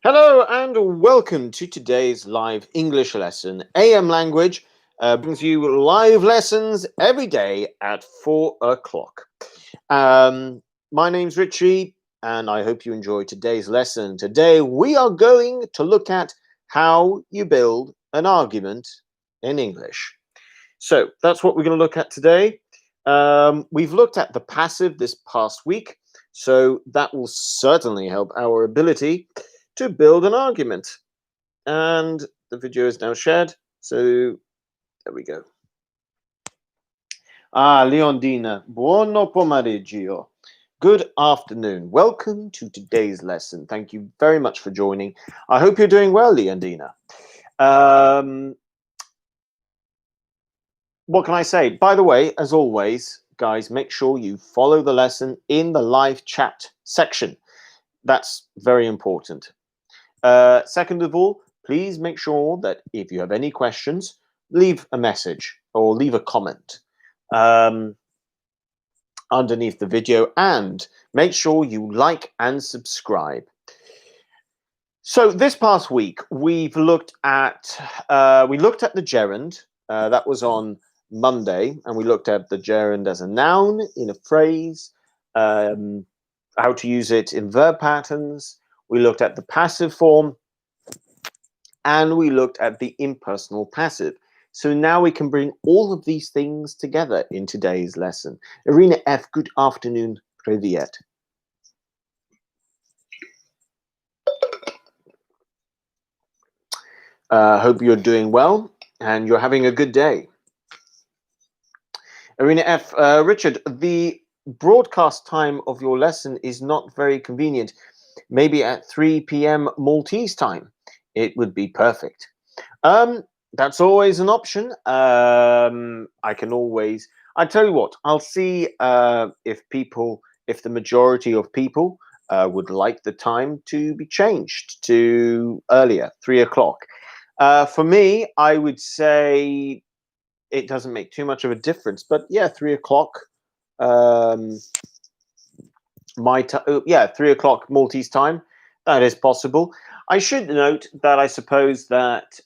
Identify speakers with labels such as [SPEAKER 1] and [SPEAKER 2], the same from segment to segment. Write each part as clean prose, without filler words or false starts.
[SPEAKER 1] Hello and welcome to today's live English lesson. AM Language brings you live lessons every day at 4 o'clock. My name's Richie, and I hope you enjoy today's lesson. Today we are going to look at how you build an argument in English. So that's what we're going to look at today. We've looked at the passive this past week, so that will certainly help our ability to build an argument. And the video is now shared, so there we go. Leondina, buono pomeriggio. Good afternoon. Welcome to today's lesson. Thank you very much for joining. I hope you're doing well, Leondina. What can I say? By the way, as always, guys, make sure you follow the lesson in the live chat section. That's very important. Second of all, please make sure that if you have any questions, leave a message or leave a comment underneath the video, and make sure you like and subscribe. So this past week, we've looked at the gerund. That was on Monday, and we looked at the gerund as a noun in a phrase, how to use it in verb patterns. We looked at the passive form, and we looked at the impersonal passive. So now we can bring all of these things together in today's lesson. Irina F., good afternoon, привет. Hope you're doing well and you're having a good day. Irina F., Richard, the broadcast time of your lesson is not very convenient. Maybe at 3 p.m. Maltese time. It would be perfect. That's always an option. I tell you what, I'll see if the majority of people would like the time to be changed to earlier, 3 o'clock. For me, I would say it doesn't make too much of a difference, but yeah, 3 o'clock. 3 o'clock Maltese time. That is possible. I should note that I suppose that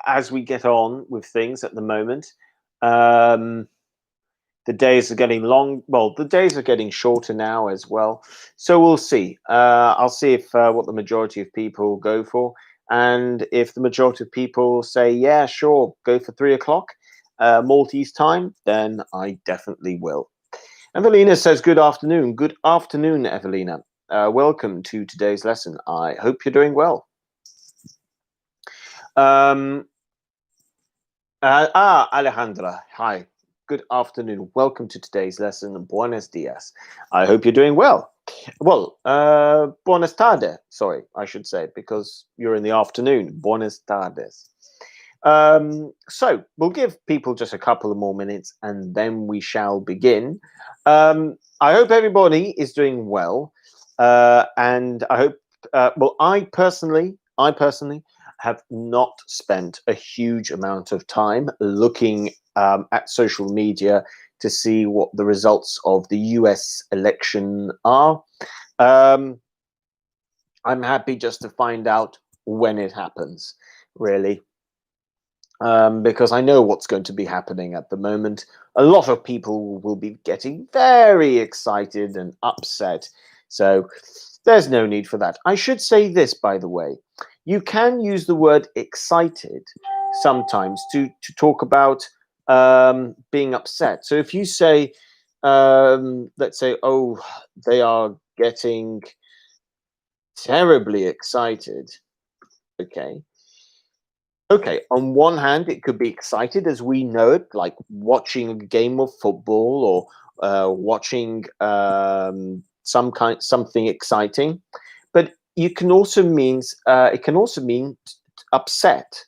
[SPEAKER 1] as we get on with things at the moment, the days are getting long. Well, the days are getting shorter now as well. So we'll see. I'll see if what the majority of people go for. And if the majority of people say, yeah, sure, go for 3 o'clock Maltese time, then I definitely will. Evelina says, good afternoon. Good afternoon, Evelina. Welcome to today's lesson. I hope you're doing well. Alejandra, hi. Good afternoon. Welcome to today's lesson. Buenos dias. I hope you're doing well. Well, buenas tardes. Sorry, I should say, because you're in the afternoon. Buenas tardes. So we'll give people just a couple of more minutes and then we shall begin. I hope everybody is doing well. And I hope, I personally have not spent a huge amount of time looking at social media to see what the results of the US election are. I'm happy just to find out when it happens, really. Because I know what's going to be happening at the moment. A lot of people will be getting very excited and upset. So there's no need for that. I should say this, by the way. You can use the word excited sometimes to talk about being upset. So if you say, let's say, oh, they are getting terribly excited. Okay, on one hand, it could be excited as we know it, like watching a game of football or watching something exciting. But it can also mean upset.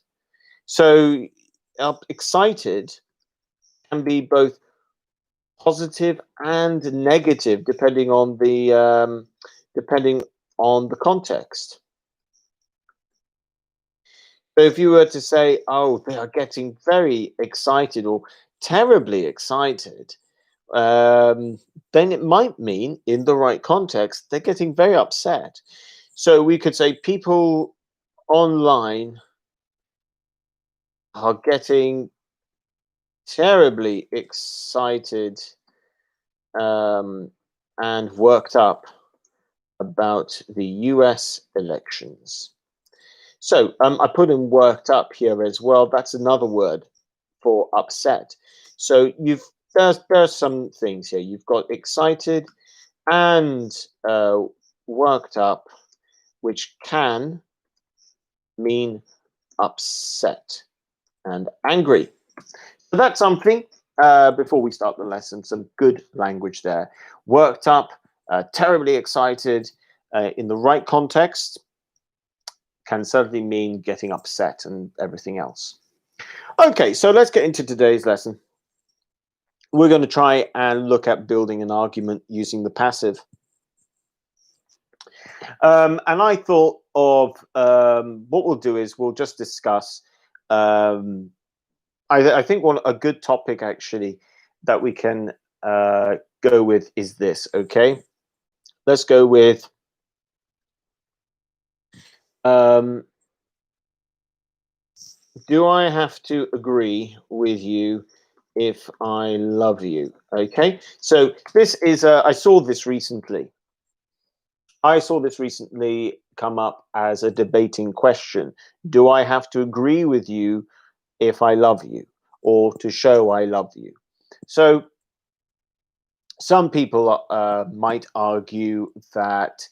[SPEAKER 1] So excited can be both positive and negative depending on the context. So if you were to say, oh, they are getting very excited or terribly excited, then it might mean, in the right context, they're getting very upset. So we could say people online are getting terribly excited and worked up about the US elections. So I put in worked up here as well. That's another word for upset. So there's some things here. You've got excited and worked up, which can mean upset and angry. So that's something. Before we start the lesson, some good language there. Worked up, terribly excited, in the right context, can certainly mean getting upset and everything else. Okay, so let's get into today's lesson. We're going to try and look at building an argument using the passive. And I thought of what we'll do is we'll just discuss. I think a good topic actually that we can go with is this. Okay, let's go with. Do I have to agree with you if I love you? Okay, so this is I saw this recently. I saw this recently come up as a debating question. Do I have to agree with you if I love you, or to show I love you? So some people might argue that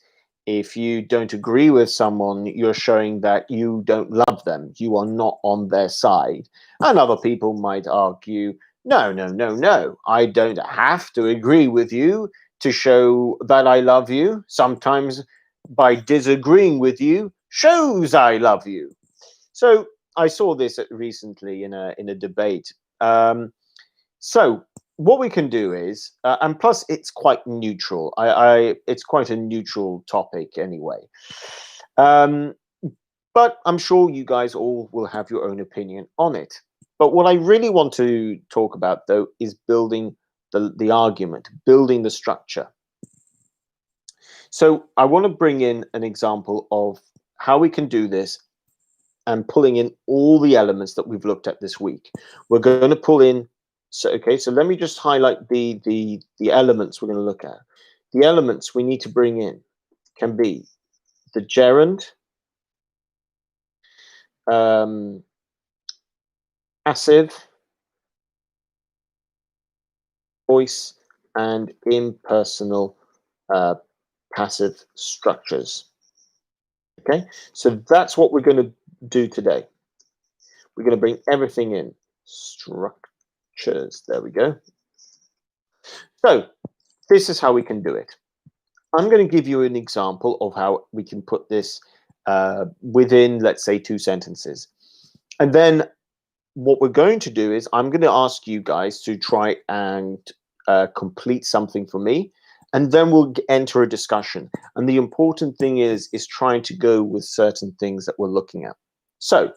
[SPEAKER 1] if you don't agree with someone, you're showing that you don't love them. You are not on their side. And other people might argue, no, no, no, no. I don't have to agree with you to show that I love you. Sometimes by disagreeing with you shows I love you. So I saw this recently in a debate. So what we can do is, and plus it's quite neutral. It's quite a neutral topic anyway. Um, but I'm sure you guys all will have your own opinion on it. But what I really want to talk about, though, is building the argument, building the structure. So I want to bring in an example of how we can do this and pulling in all the elements that we've looked at this week. We're going to pull in. So okay, so let me just highlight the elements we're going to look at. The elements we need to bring in can be the gerund, passive, voice, and impersonal passive structures. Okay, so that's what we're going to do today. We're going to bring everything in. Structures. There we go. So this is how we can do it. I'm going to give you an example of how we can put this within, let's say, 2 sentences. And then what we're going to do is I'm going to ask you guys to try and complete something for me. And then we'll enter a discussion. And the important thing is trying to go with certain things that we're looking at. So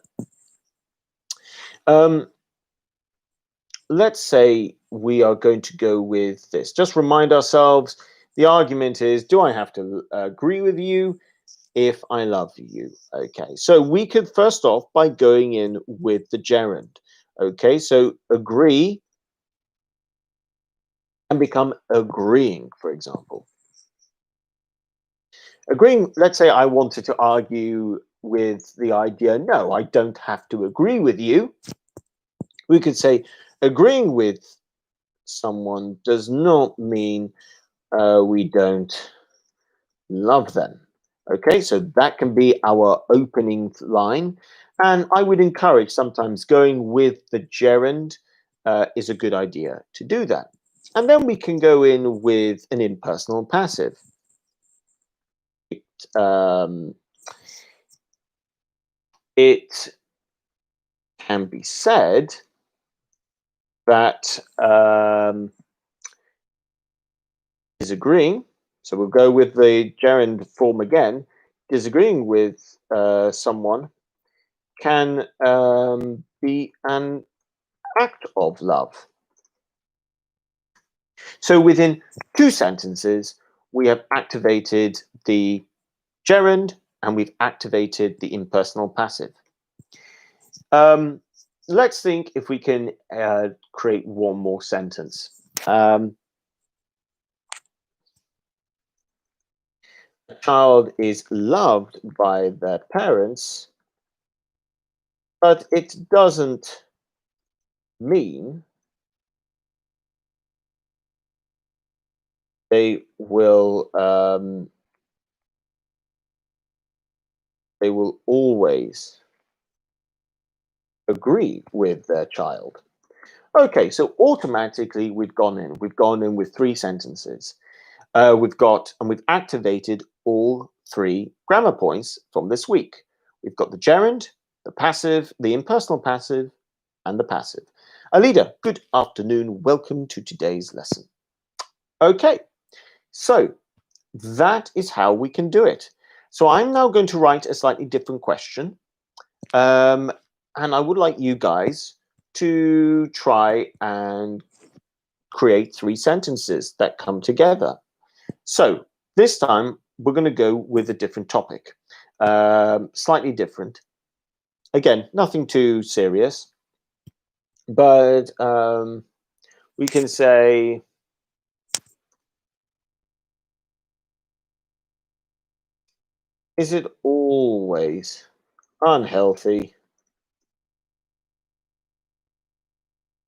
[SPEAKER 1] let's say we are going to go with this. Just remind ourselves, the argument is, do I have to agree with you if I love you? Okay, so we could first off by going in with the gerund. Okay, so agree and become agreeing, for example. Agreeing, let's say I wanted to argue with the idea, no, I don't have to agree with you. We could say agreeing with someone does not mean we don't love them. Okay, so that can be our opening line. And I would encourage sometimes going with the gerund is a good idea to do that. And then we can go in with an impersonal passive. It can be said that disagreeing, so we'll go with the gerund form again, disagreeing with someone can be an act of love. So within 2 sentences, we have activated the gerund, and we've activated the impersonal passive. Let's think if we can create one more sentence. A child is loved by their parents, but it doesn't mean they will always agree with their child. Okay, so automatically we've gone in with three sentences. We've activated all three grammar points from this week. We've got the gerund, the passive, the impersonal passive, and the passive. Alida, good afternoon. Welcome to today's lesson. Okay, so that is how we can do it. So I'm now going to write a slightly different question. And I would like you guys to try and create three sentences that come together. So this time we're going to go with a different topic, slightly different. Again, nothing too serious, but we can say, is it always unhealthy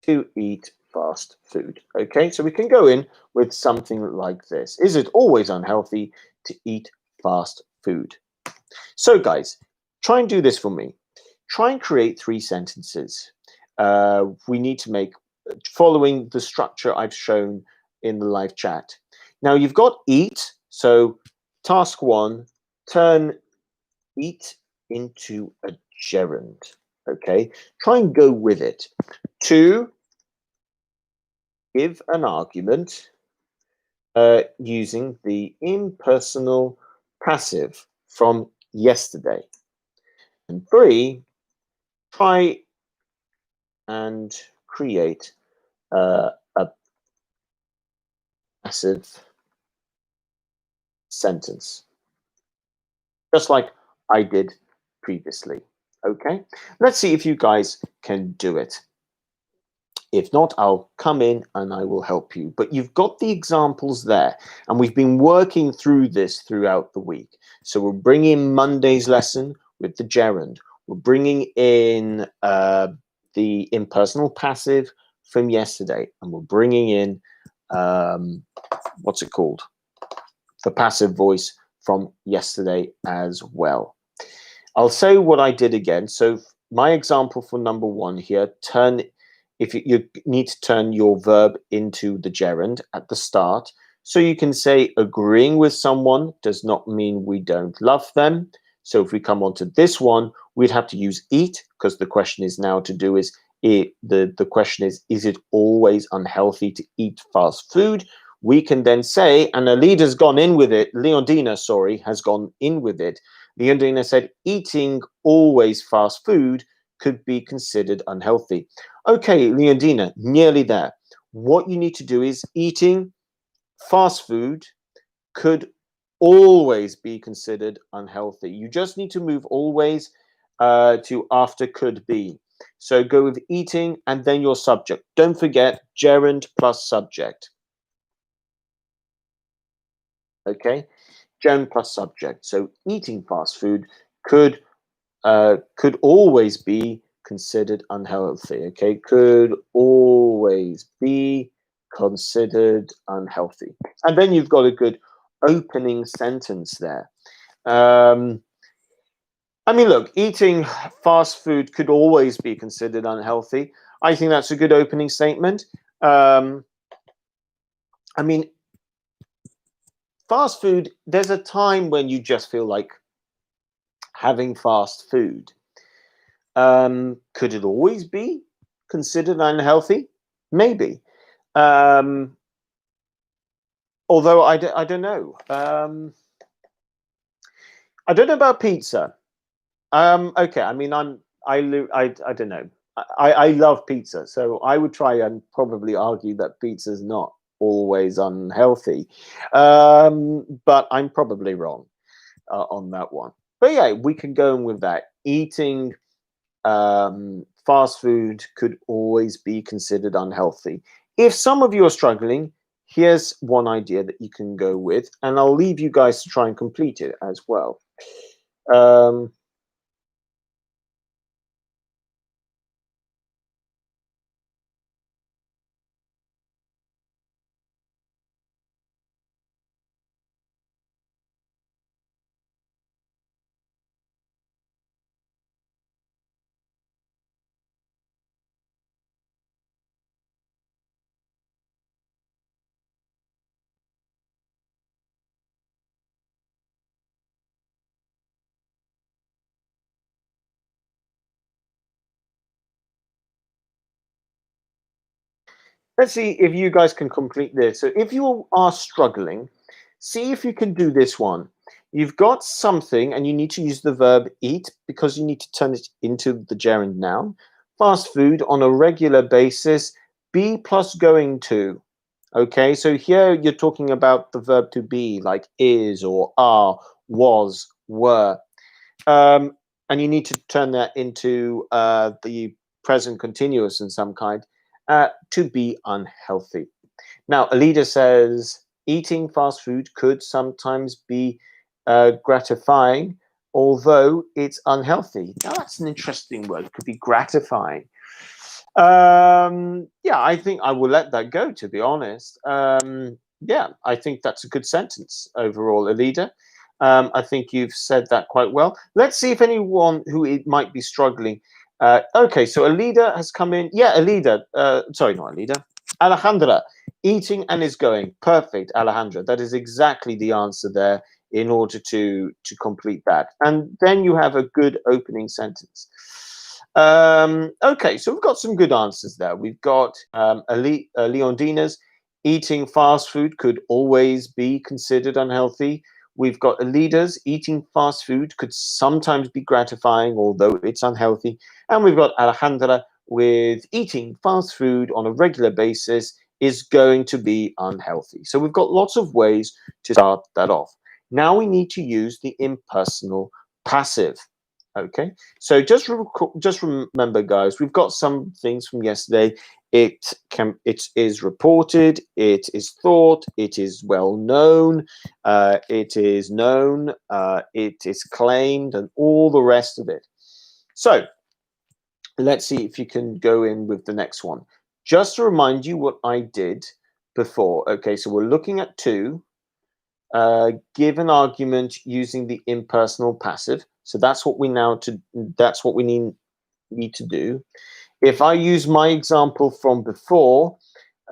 [SPEAKER 1] to eat fast food? Okay, so we can go in with something like this. Is it always unhealthy to eat fast food? So guys, try and do this for me. Try and create three sentences. We need to make following the structure I've shown in the live chat. Now you've got eat, so task one, turn eat into a gerund. Okay, try and go with it. Two, give an argument using the impersonal passive from yesterday. And three, try and create a passive sentence, just like I did previously. Okay, let's see if you guys can do it. If not, I'll come in and I will help you. But you've got the examples there, and we've been working through this throughout the week. So we're bringing Monday's lesson with the gerund. We're bringing in the impersonal passive from yesterday, and we're bringing in what's it called? The passive voice from yesterday as well. I'll say what I did again. So my example for number one here, if you need to turn your verb into the gerund at the start. So you can say agreeing with someone does not mean we don't love them. So if we come on to this one, we'd have to use eat, because the question is now to do is the question is it always unhealthy to eat fast food? We can then say, and Alida's gone in with it, Leondina, sorry, has gone in with it. Leondina said, eating always fast food could be considered unhealthy. Okay, Leondina, nearly there. What you need to do is eating fast food could always be considered unhealthy. You just need to move always to after could be. So go with eating and then your subject. Don't forget gerund plus subject. Okay, gerund plus subject. So eating fast food could always be considered unhealthy. Okay, could always be considered unhealthy. And then you've got a good opening sentence there. I mean, look, eating fast food could always be considered unhealthy. I think that's a good opening statement. I mean, fast food, there's a time when you just feel like having fast food. Could it always be considered unhealthy? Maybe. Although I don't know. I don't know about pizza. Okay, I mean, I don't know. I love pizza, so I would try and probably argue that pizza is not always unhealthy, but I'm probably wrong. on that one. But yeah, we can go in with that. Eating fast food could always be considered unhealthy. If some of you are struggling, here's one idea that you can go with, and I'll leave you guys to try and complete it as well. Um, let's see if you guys can complete this. So if you are struggling, see if you can do this one. You've got something and you need to use the verb eat because you need to turn it into the gerund noun. Fast food on a regular basis, be plus going to. Okay, so here you're talking about the verb to be, like is or are, was, were. Um, and you need to turn that into the present continuous in some kind, to be unhealthy. Now, Alida says eating fast food could sometimes be gratifying, although it's unhealthy. Now, that's an interesting word. It could be gratifying. Yeah, I think I will let that go, to be honest. Yeah, I think that's a good sentence overall, Alida. I think you've said that quite well. Let's see if anyone who it might be struggling. Okay, so Alida has come in. Yeah, Alida. Sorry, not Alida. Alejandra, eating and is going. Perfect, Alejandra. That is exactly the answer there in order to complete that. And then you have a good opening sentence. Okay, so we've got some good answers there. We've got Leondina's eating fast food could always be considered unhealthy. We've got Alida's eating fast food could sometimes be gratifying, although it's unhealthy. And we've got Alejandra with eating fast food on a regular basis is going to be unhealthy. So we've got lots of ways to start that off. Now we need to use the impersonal passive. Okay, so just remember, guys, we've got some things from yesterday. It is reported, it is thought, it is well known, it is known, it is claimed, and all the rest of it. So let's see if you can go in with the next one. Just to remind you what I did before. Okay, so we're looking at two. Give an argument using the impersonal passive. So that's what we that's what we need to do. If I use my example from before,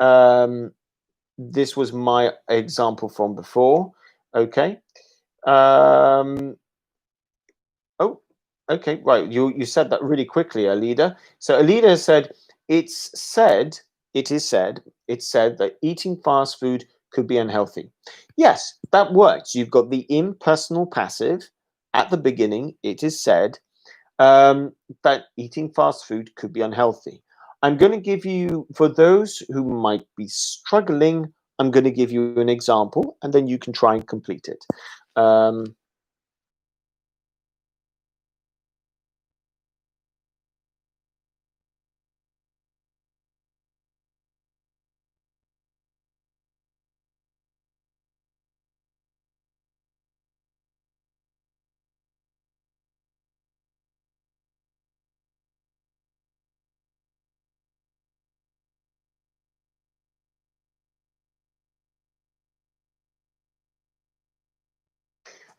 [SPEAKER 1] um, this was my example from before. Okay. Um, oh, okay. Right. You said that really quickly, Alida. So Alida said, it's said, it is said, it's said that eating fast food could be unhealthy. Yes, that works. You've got the impersonal passive at the beginning. It is said that eating fast food could be unhealthy. I'm going to give you, for those who might be struggling, I'm going to give you an example and then you can try and complete it. Um,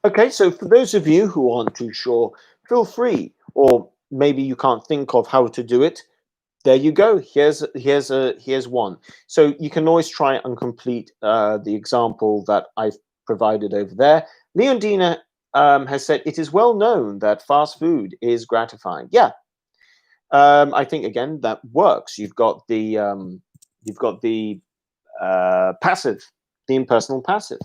[SPEAKER 1] Okay, so for those of you who aren't too sure, feel free, or maybe you can't think of how to do it. There you go. Here's one. So you can always try and complete the example that I've provided over there. Leondina has said it is well known that fast food is gratifying. Yeah, I think again that works. You've got the passive, the impersonal passive.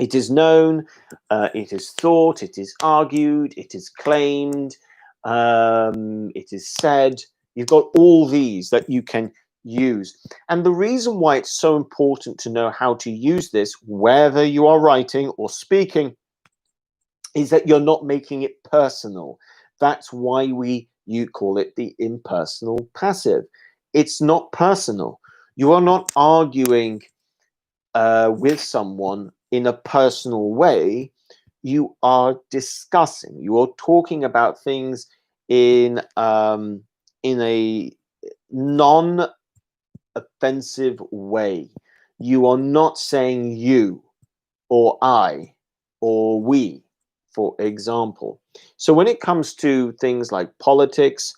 [SPEAKER 1] It is known, it is thought, it is argued, it is claimed, it is said. You've got all these that you can use. And the reason why it's so important to know how to use this, whether you are writing or speaking, is that you're not making it personal. That's why you call it the impersonal passive. It's not personal. You are not arguing with someone in a personal way. You are discussing. You are talking about things in a non-offensive way. You are not saying you or I or we, for example. So when it comes to things like politics,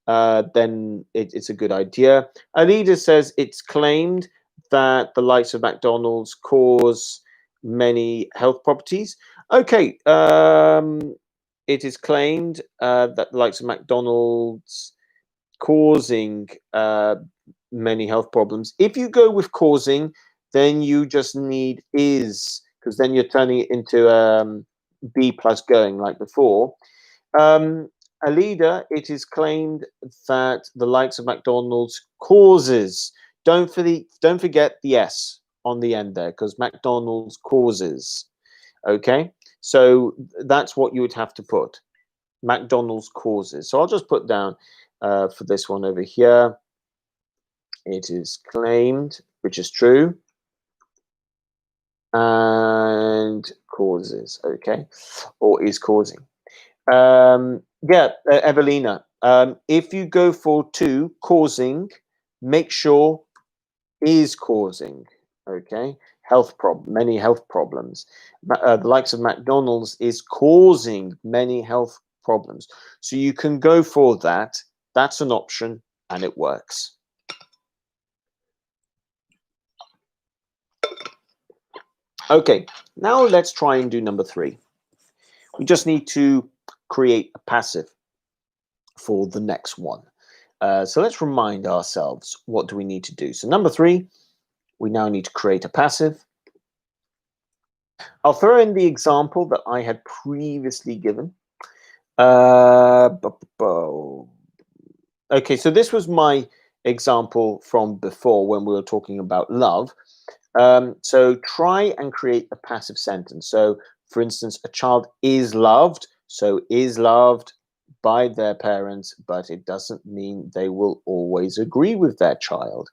[SPEAKER 1] then it's a good idea. Alida says it's claimed that the likes of McDonald's cause many health properties. Okay, it is claimed that the likes of McDonald's causing many health problems. If you go with causing, then you just need is, because then you're turning it into B plus going like before. Um, Alida, it is claimed that the likes of McDonald's causes. Don't forget the S on the end there, because McDonald's causes. Okay, so that's what you would have to put. McDonald's causes. So I'll just put down for this one over here. It is claimed, which is true, and causes. Okay, or is causing. Yeah, Evelina. If you go for two, causing, make sure is causing. Okay, many health problems. The likes of McDonald's is causing many health problems. So you can go for that. That's an option, and it works. Okay, now let's try and do number 3. We just need to create a passive for the next one. So let's remind ourselves, what do we need to do? So number 3, we now need to create a passive. I'll throw in the example that I had previously given. Okay, so this was my example from before when we were talking about love. So try and create a passive sentence. So, for instance, a child is loved. So is loved by their parents, but it doesn't mean they will always agree with their child.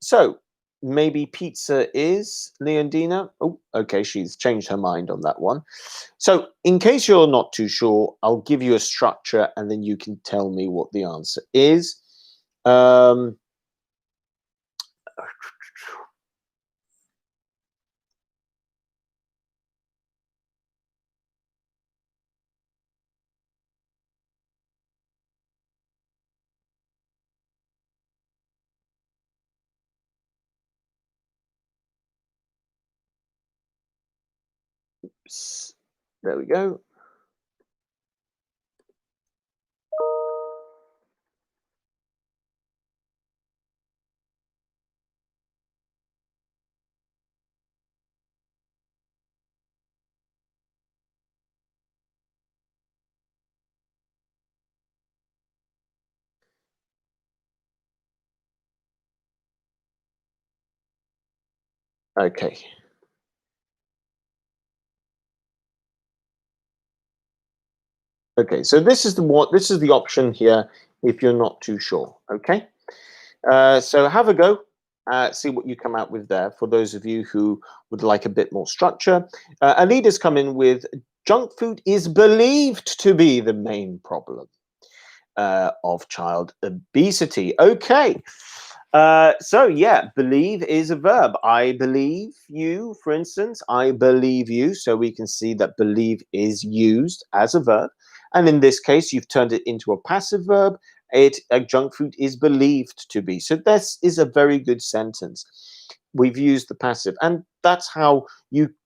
[SPEAKER 1] So maybe pizza is Leondina. Oh, okay, she's changed her mind on that one. So in case you're not too sure, I'll give you a structure and then you can tell me what the answer is. There we go. Okay. Okay, so this is the option here if you're not too sure. Okay, so have a go. See what you come out with there. For those of you who would like a bit more structure, Anida's come in with junk food is believed to be the main problem of child obesity. Okay. So yeah, believe is a verb. I believe you, for instance, I believe you. So we can see that believe is used as a verb. And in this case, you've turned it into a passive verb. Junk food is believed to be. So this is a very good sentence. We've used the passive. And that's how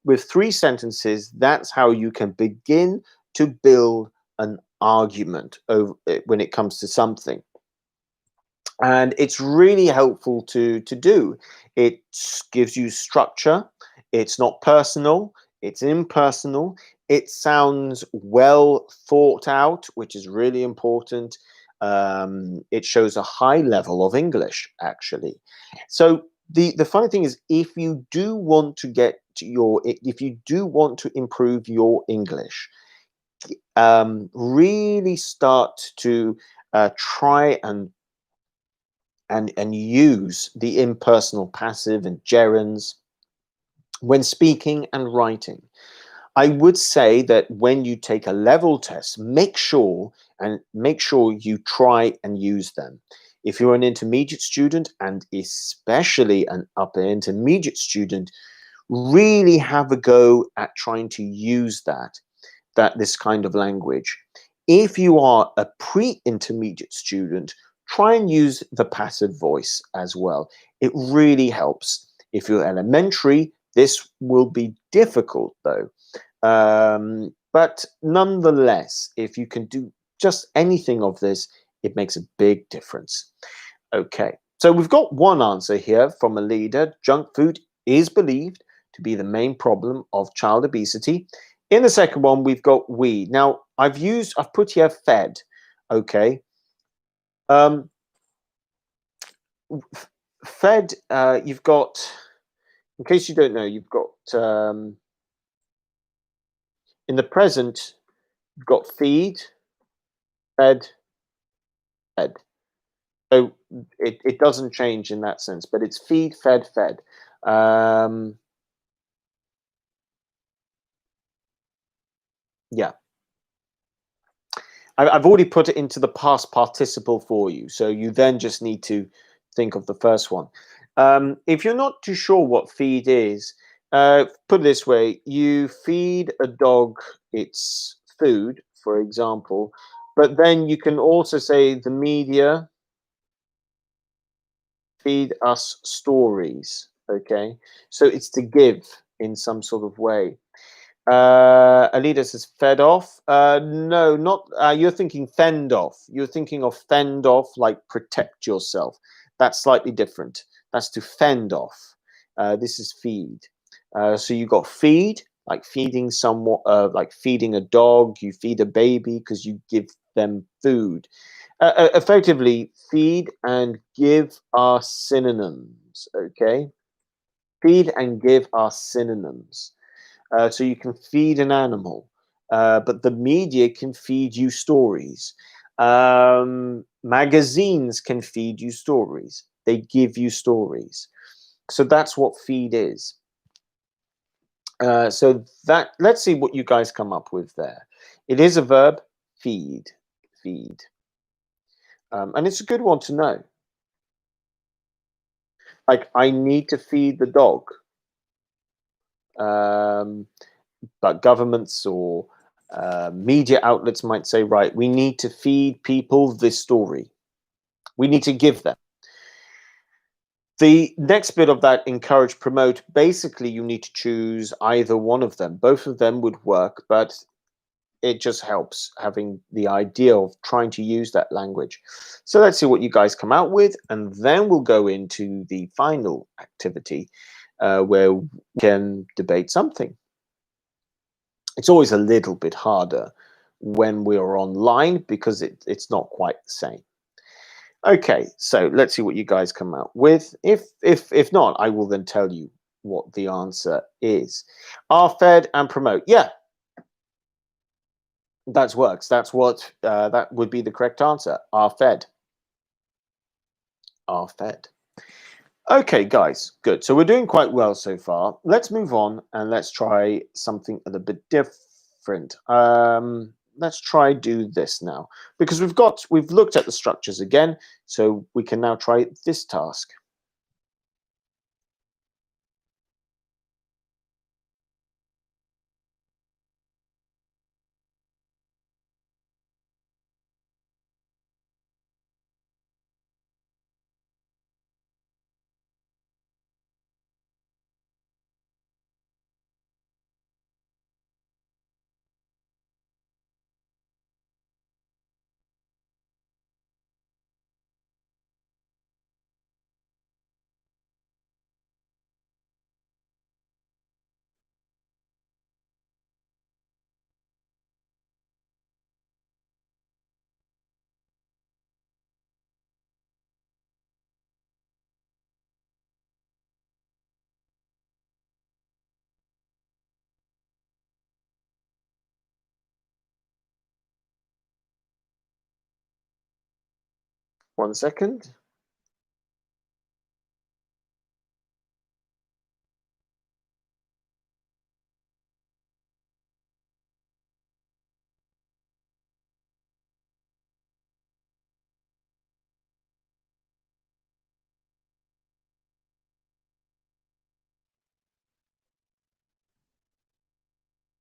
[SPEAKER 1] with 3 sentences, that's how you can begin to build an argument when it comes to something. And it's really helpful to do. It gives you structure. It's not personal. It's impersonal. It sounds well thought out, which is really important. It shows a high level of English, actually. So the funny thing is, if you do want to get if you do want to improve your English, really start to try and use the impersonal passive and gerunds when speaking and writing. I would say that when you take a level test, make sure you try and use them. If you're an intermediate student, and especially an upper intermediate student, really have a go at trying to use this kind of language. If you are a pre-intermediate student, try and use the passive voice as well. It really helps. If you're elementary, this will be difficult though. But nonetheless, if you can do just anything of this, it makes a big difference. Okay, so we've got one answer here from a leader. Junk food is believed to be the main problem of child obesity. In the second one, we've got we. Now, I've put here fed. Okay. Um, Fed, you've got, in case you don't know, you've got, in the present, you've got feed, fed, fed. So it doesn't change in that sense, but it's feed, fed, fed. Yeah. I've already put it into the past participle for you, so you then just need to think of the first one. If you're not too sure what feed is, put it this way: you feed a dog its food, for example, but then you can also say the media feed us stories. Okay, so it's to give in some sort of way. Alida says fed off. No, not. You're thinking fend off. You're thinking of fend off, like protect yourself. That's slightly different. That's to fend off. This is feed. So you got feed, like feeding someone, like feeding a dog. You feed a baby because you give them food. Effectively, feed and give are synonyms. Okay, feed and give are synonyms. So you can feed an animal, but the media can feed you stories. Magazines can feed you stories. They give you stories. So that's what feed is. So that let's see what you guys come up with there. It is a verb, feed, feed, and it's a good one to know. Like I need to feed the dog. Um, but governments or media outlets might say, right, we need to feed people this story. We need to give them. The next bit of that, encourage, promote, basically you need to choose either one of them. Both of them would work, but it just helps having the idea of trying to use that language. So let's see what you guys come out with, and then we'll go into the final activity where we can debate something. It's always a little bit harder when we're online because it's not quite the same. Okay, so let's see what you guys come out with. If not, I will then tell you what the answer is. Are fed and promote. Yeah, that works. That's what that would be the correct answer. Are fed. Are fed. Okay, guys, good. So we're doing quite well so far. Let's move on and let's try something a little bit different. Let's try do this now because we've looked at the structures again, so we can now try this task. 1 second.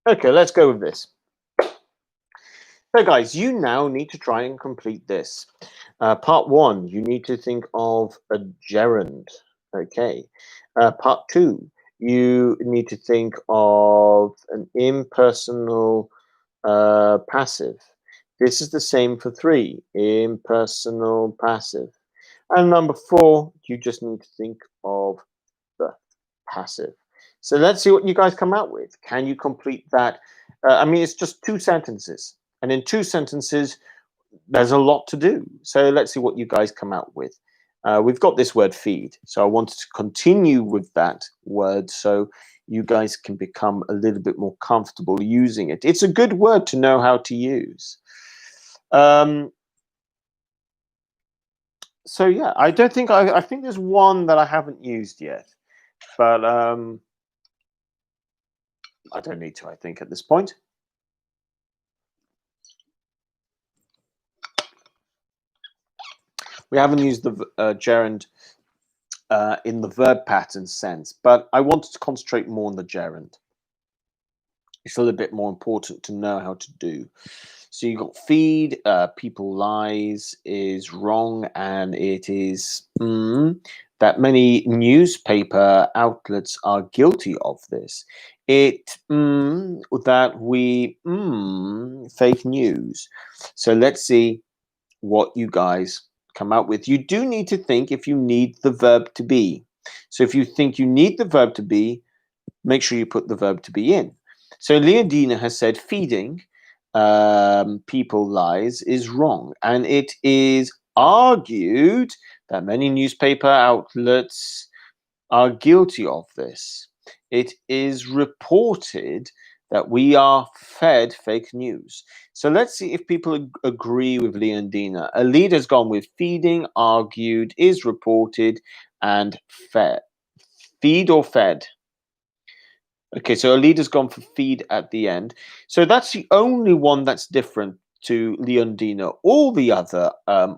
[SPEAKER 1] Okay, let's go with this. So, guys, you now need to try and complete this. Part one, you need to think of a gerund. Okay. Part two, you need to think of an impersonal passive. This is the same for three, impersonal passive. And number four, you just need to think of the passive. So let's see what you guys come out with. Can you complete that? I mean, it's just two sentences. And in two sentences, there's a lot to do. So let's see what you guys come out with. We've got this word feed. So I wanted to continue with that word so you guys can become a little bit more comfortable using it. It's a good word to know how to use. So yeah, I don't think I think there's one that I haven't used yet, but I don't need to, I think, at this point. We haven't used the gerund in the verb pattern sense, but I wanted to concentrate more on the gerund. It's a little bit more important to know how to do. So you got feed, people lies is wrong, and it is that many newspaper outlets are guilty of this. It that we fake news. So let's see what you guys come out with. You do need to think if you need the verb to be. So if you think you need the verb to be, make sure you put the verb to be in. So Leondina has said feeding people lies is wrong, and it is argued that many newspaper outlets are guilty of this. It is reported that we are fed fake news. So let's see if people agree with Leondina. A leader's gone with feeding, argued, is reported, and fed. Feed or fed? Okay, so a leader's gone for feed at the end. So that's the only one that's different to Leondina. All the other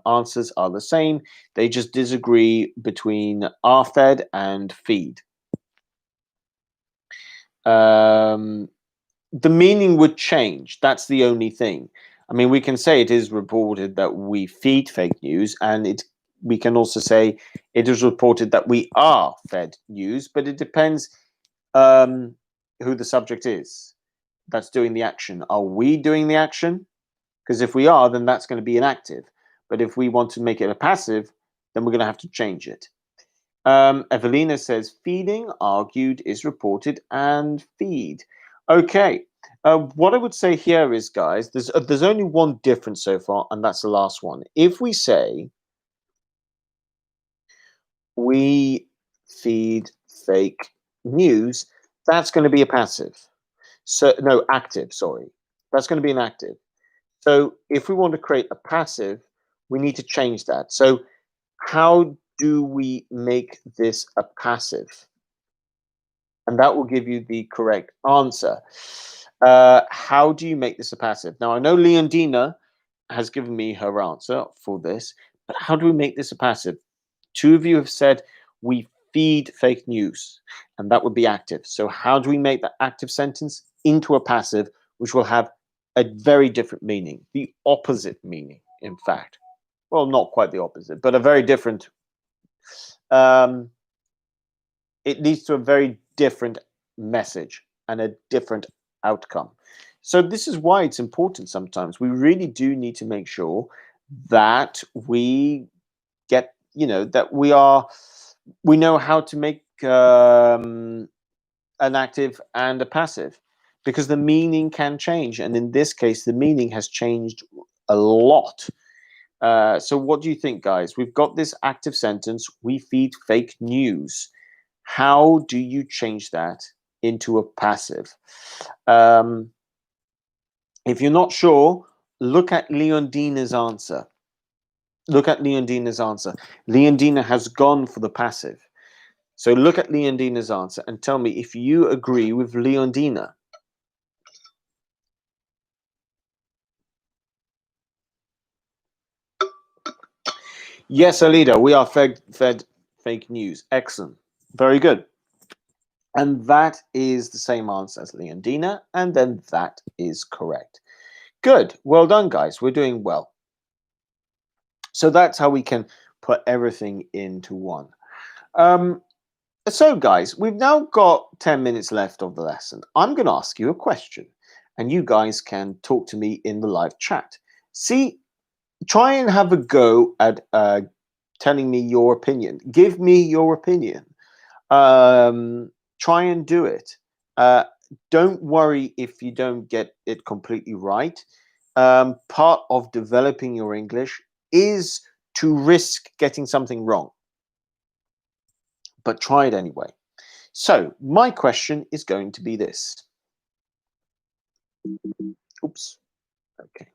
[SPEAKER 1] answers are the same. They just disagree between are fed and feed. The meaning would change. That's the only thing. I mean, we can say it is reported that we feed fake news, and we can also say it is reported that we are fed news, but it depends who the subject is that's doing the action. Are we doing the action? Because if we are, then that's going to be an active. But if we want to make it a passive, then we're going to have to change it. Evelina says feeding, argued, is reported, and feed. Okay. What I would say here is, guys, there's only one difference so far, and that's the last one. If we say we feed fake news, that's going to be a passive. So no, active, sorry. That's going to be an active. So if we want to create a passive, we need to change that. So how do we make this a passive? And that will give you the correct answer. How do you make this a passive? Now, I know Leondina has given me her answer for this, but how do we make this a passive? Two of you have said we feed fake news, and that would be active. So how do we make that active sentence into a passive, which will have a very different meaning, the opposite meaning, in fact? Well, not quite the opposite, but a very different. It leads to a very different message and a different outcome. So this is why it's important sometimes. We really do need to make sure that we get, that we know how to make an active and a passive, because the meaning can change. And in this case, the meaning has changed a lot. So what do you think, guys? We've got this active sentence, we feed fake news. How do you change that into a passive? If you're not sure, look at Leondina's answer. Look at Leondina's answer. Leondina has gone for the passive. So look at Leondina's answer and tell me if you agree with Leondina. Yes, Alida, we are fed fake news. Excellent. Very good. And that is the same answer as Leondina, and then that is correct. Good. Well done, guys. We're doing well. So that's how we can put everything into one. Um, so, guys, we've now got 10 minutes left of the lesson. I'm going to ask you a question, and you guys can talk to me in the live chat. See, try and have a go at telling me your opinion. Give me your opinion. Try and do it. Don't worry if you don't get it completely right. Part of developing your English is to risk getting something wrong, but try it anyway. So, my question is going to be this. Oops. Okay.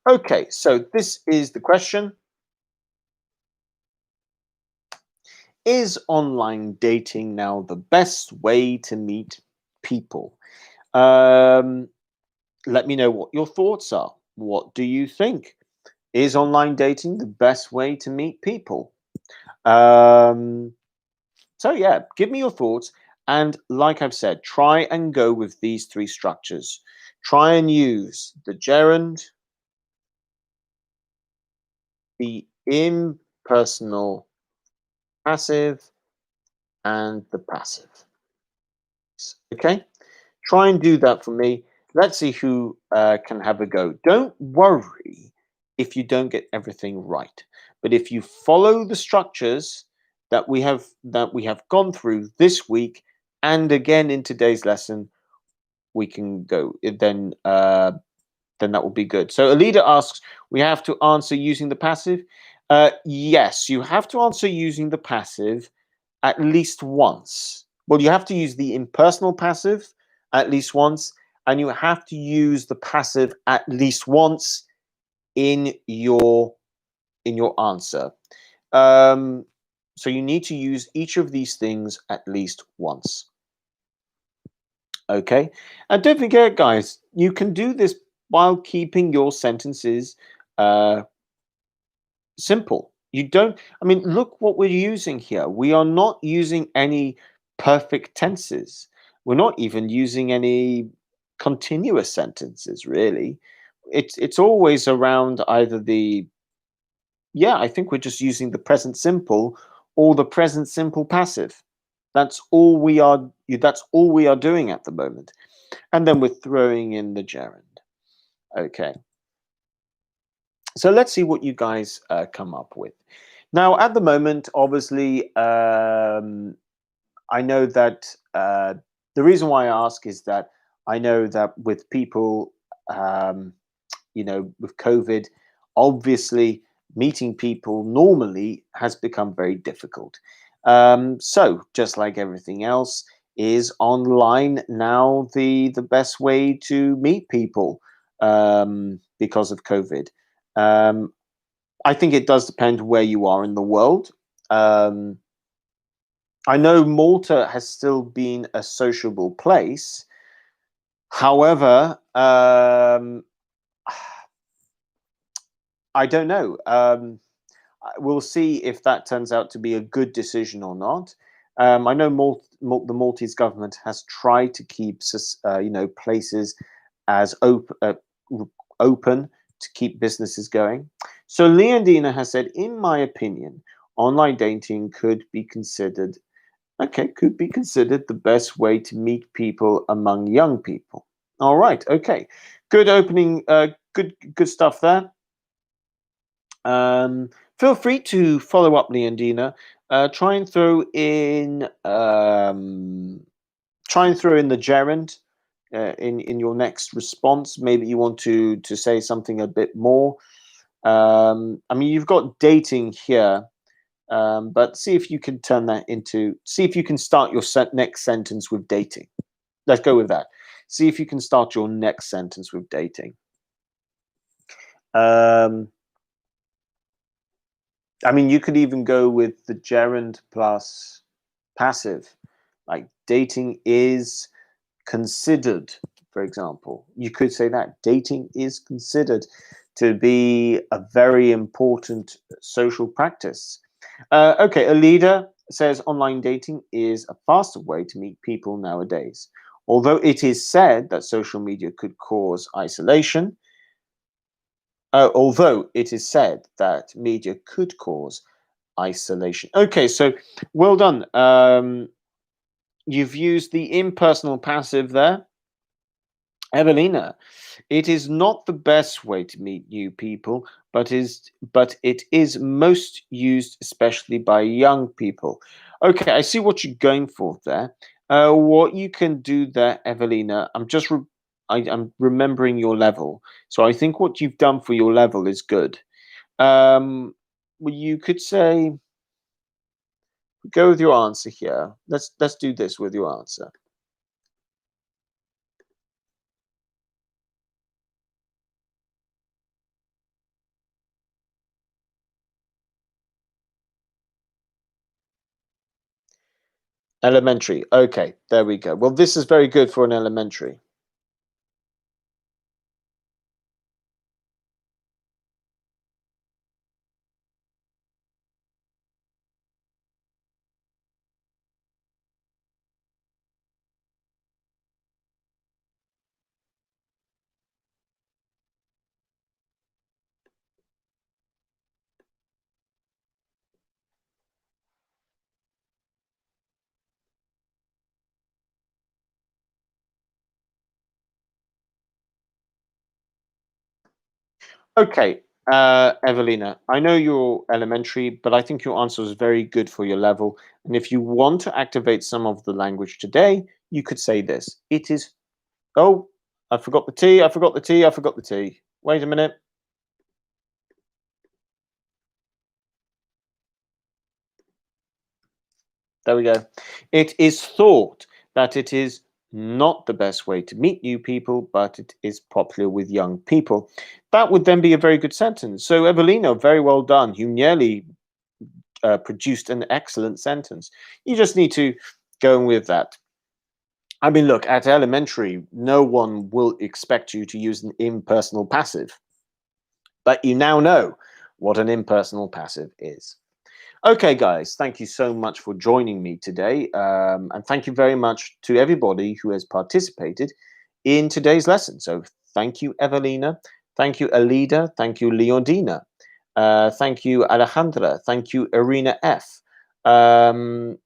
[SPEAKER 1] Okay, so this is the question. Is online dating now the best way to meet people? Um, Let me know what your thoughts are. What do you think? Is online dating the best way to meet people? Um, so, yeah, give me your thoughts. And like I've said, try and go with these three structures. Try and use the gerund, the impersonal passive, and the passive. Okay? Try and do that for me. Let's see who can have a go. Don't worry if you don't get everything right, but if you follow the structures that we have gone through this week and again in today's lesson, we can go. Then that will be good. So Alida asks, we have to answer using the passive. Yes, you have to answer using the passive at least once. Well, you have to use the impersonal passive at least once, and you have to use the passive at least once in your answer. Um, so you need to use each of these things at least once. Okay, and don't forget, guys, you can do this while keeping your sentences uh, simple. You don't, I mean, look what we're using here. We are not using any perfect tenses. We're not even using any continuous sentences, really. It's always around either the, yeah, I think we're just using the present simple or the present simple passive. That's all we are doing at the moment. And then we're throwing in the gerund. Okay. So let's see what you guys come up with. Now, at the moment, obviously, I know that the reason why I ask is that I know that with people, um, with COVID, obviously meeting people normally has become very difficult. So, just like everything else, is online now the best way to meet people because of COVID? Um, I think it does depend where you are in the world. Um, I know Malta has still been a sociable place. However, I don't know. We'll see if that turns out to be a good decision or not. I know the Maltese government has tried to keep places as open to keep businesses going. So Leondina has said, in my opinion, online dating could be considered the best way to meet people among young people. All right, okay, good opening, good stuff there. Feel free to follow up, Leondina. Try and throw in the gerund. in your next response. Maybe you want to say something a bit more. I mean, you've got dating here, but see if you can turn that into. See if you can start your next sentence with dating. Let's go with that. See if you can start your next sentence with dating. Um, I mean, you could even go with the gerund plus passive, like dating is considered, for example. You could say that dating is considered to be a very important social practice. Okay, a leader says online dating is a faster way to meet people nowadays. Although it is said that social media could cause isolation, although it is said that media could cause isolation. Okay, so well done. You've used the impersonal passive there. Evelina, it is not the best way to meet new people, but it is most used especially by young people. Okay, I see what you're going for there. What you can do there, Evelina, I'm remembering your level, so I think what you've done for your level is good. Well, you could say go with your answer here. Let's do this with your answer. Elementary. Okay, there we go. Well, this is very good for an elementary. Okay, Evelina, I know you're elementary, but I think your answer is very good for your level. And if you want to activate some of the language today, you could say this. It is, oh, I forgot the T, I forgot the T, I forgot the T. Wait a minute. There we go. It is thought that it is not the best way to meet new people, but it is popular with young people. That would then be a very good sentence. So, Evelina, very well done. You nearly produced an excellent sentence. You just need to go in with that. I mean, look, at elementary, no one will expect you to use an impersonal passive, but you now know what an impersonal passive is. Okay, guys, thank you so much for joining me today. And thank you very much to everybody who has participated in today's lesson. So thank you, Evelina. Thank you, Alida. Thank you, Leondina. Thank you, Alejandra. Thank you, Irina F. Um,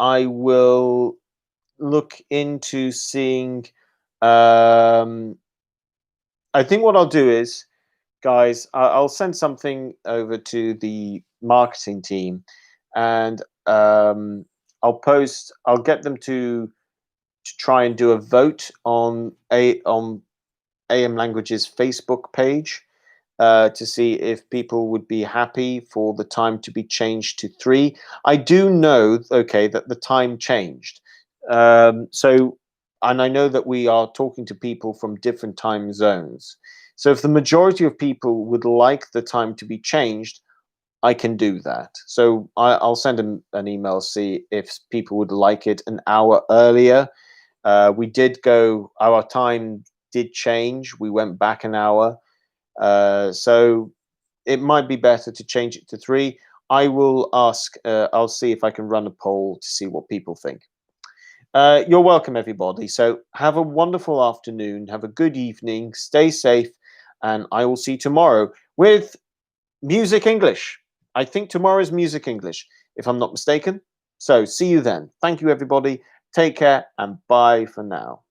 [SPEAKER 1] I will look into seeing. Um, I think what I'll do is, guys, I'll send something over to the marketing team, and I'll get them to try and do a vote on AM Language's Facebook page to see if people would be happy for the time to be changed to 3. I do know, okay, that the time changed. So, and I know that we are talking to people from different time zones. So, if the majority of people would like the time to be changed, I can do that. So, I'll send an email, see if people would like it an hour earlier. We did go, our time did change. We went back an hour. So it might be better to change it to 3. I will ask, I'll see if I can run a poll to see what people think. You're welcome, everybody. So have a wonderful afternoon, have a good evening, stay safe, and I will see you tomorrow with Music English. I think tomorrow is Music English, if I'm not mistaken. So see you then. Thank you, everybody. Take care, and bye for now.